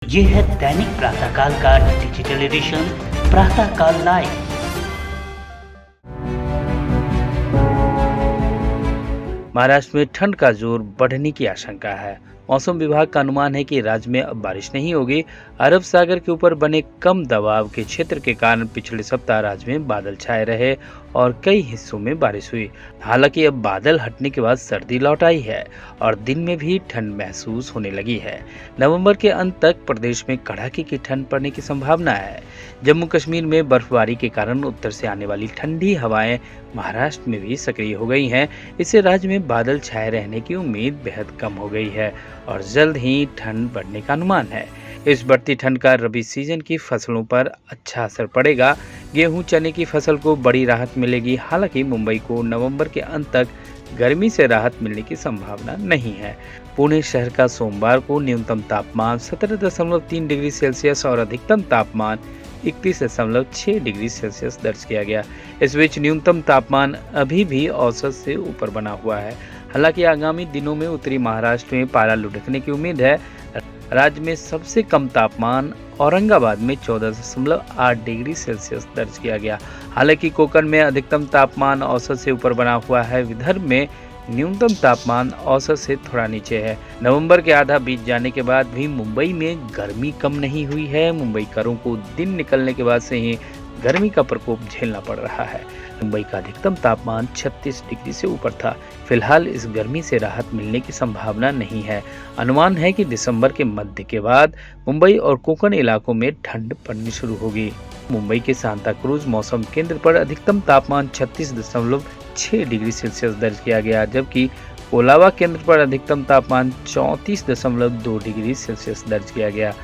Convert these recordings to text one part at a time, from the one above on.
ये है दैनिक प्रातःकाल का डिजिटल एडिशन प्रातःकाल लाइव। महाराष्ट्र में ठंड का जोर बढ़ने की आशंका है। मौसम विभाग का अनुमान है कि राज्य में अब बारिश नहीं होगी। अरब सागर के ऊपर बने कम दबाव के क्षेत्र के कारण पिछले सप्ताह राज्य में बादल छाए रहे और कई हिस्सों में बारिश हुई। हालांकि अब बादल हटने के बाद सर्दी लौट आई है और दिन में भी ठंड महसूस होने लगी है। नवंबर के अंत तक प्रदेश में कड़ाके की ठंड पड़ने की संभावना है। जम्मू कश्मीर में बर्फबारी के कारण उत्तर से आने वाली ठंडी हवाएं महाराष्ट्र में भी सक्रिय हो गई हैं। इससे राज्य में बादल छाए रहने की उम्मीद बेहद कम हो गई है और जल्द ही ठंड बढ़ने का अनुमान है। इस बढ़ती ठंड का रबी सीजन की फसलों पर अच्छा असर पड़ेगा। गेहूं चने की फसल को बड़ी राहत मिलेगी। हालांकि मुंबई को नवंबर के अंत तक गर्मी से राहत मिलने की संभावना नहीं है। पुणे शहर का सोमवार को न्यूनतम तापमान 17.3 डिग्री सेल्सियस और अधिकतम तापमान 31.6 डिग्री सेल्सियस दर्ज किया गया। इस बीच न्यूनतम तापमान अभी भी औसत से ऊपर बना हुआ है। हालांकि आगामी दिनों में उत्तरी महाराष्ट्र में पारा लुढ़कने की उम्मीद है। राज्य में सबसे कम तापमान औरंगाबाद में 14.8 डिग्री सेल्सियस दर्ज किया गया। हालांकि कोकण में अधिकतम तापमान औसत से ऊपर बना हुआ है। विदर्भ में न्यूनतम तापमान औसत से थोड़ा नीचे है। नवंबर के आधा बीत जाने के बाद भी मुंबई में गर्मी कम नहीं हुई है। मुंबईकरों को दिन निकलने के बाद से ही गर्मी का प्रकोप झेलना पड़ रहा है। मुंबई का अधिकतम तापमान 36 डिग्री से ऊपर था। फिलहाल इस गर्मी से राहत मिलने की संभावना नहीं है। अनुमान है कि दिसंबर के मध्य के बाद मुंबई और कोंकण इलाकों में ठंड पड़नी शुरू होगी। मुंबई के सांता क्रूज मौसम केंद्र पर अधिकतम तापमान 36.6 डिग्री सेल्सियस दर्ज किया गया, जबकि कोलाबा केंद्र पर अधिकतम तापमान 34.2 डिग्री सेल्सियस दर्ज किया गया।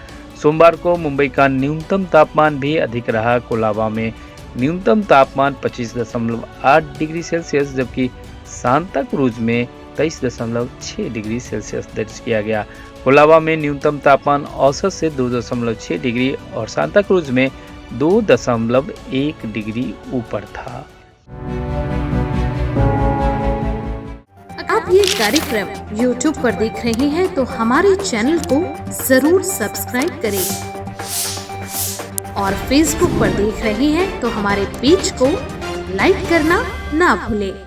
सोमवार को मुंबई का न्यूनतम तापमान भी अधिक रहा। कोलाबा में न्यूनतम तापमान 25.8 डिग्री सेल्सियस जबकि सांता क्रूज में 23.6 डिग्री सेल्सियस दर्ज किया गया। कोलाबा में न्यूनतम तापमान औसत से 2.6 डिग्री और सांता क्रूज में 2.1 डिग्री ऊपर था। आप ये कार्यक्रम YouTube पर देख रहे हैं तो हमारे चैनल को जरूर सब्सक्राइब करें और Facebook पर देख रहे हैं तो हमारे पेज को लाइक करना ना भूलें।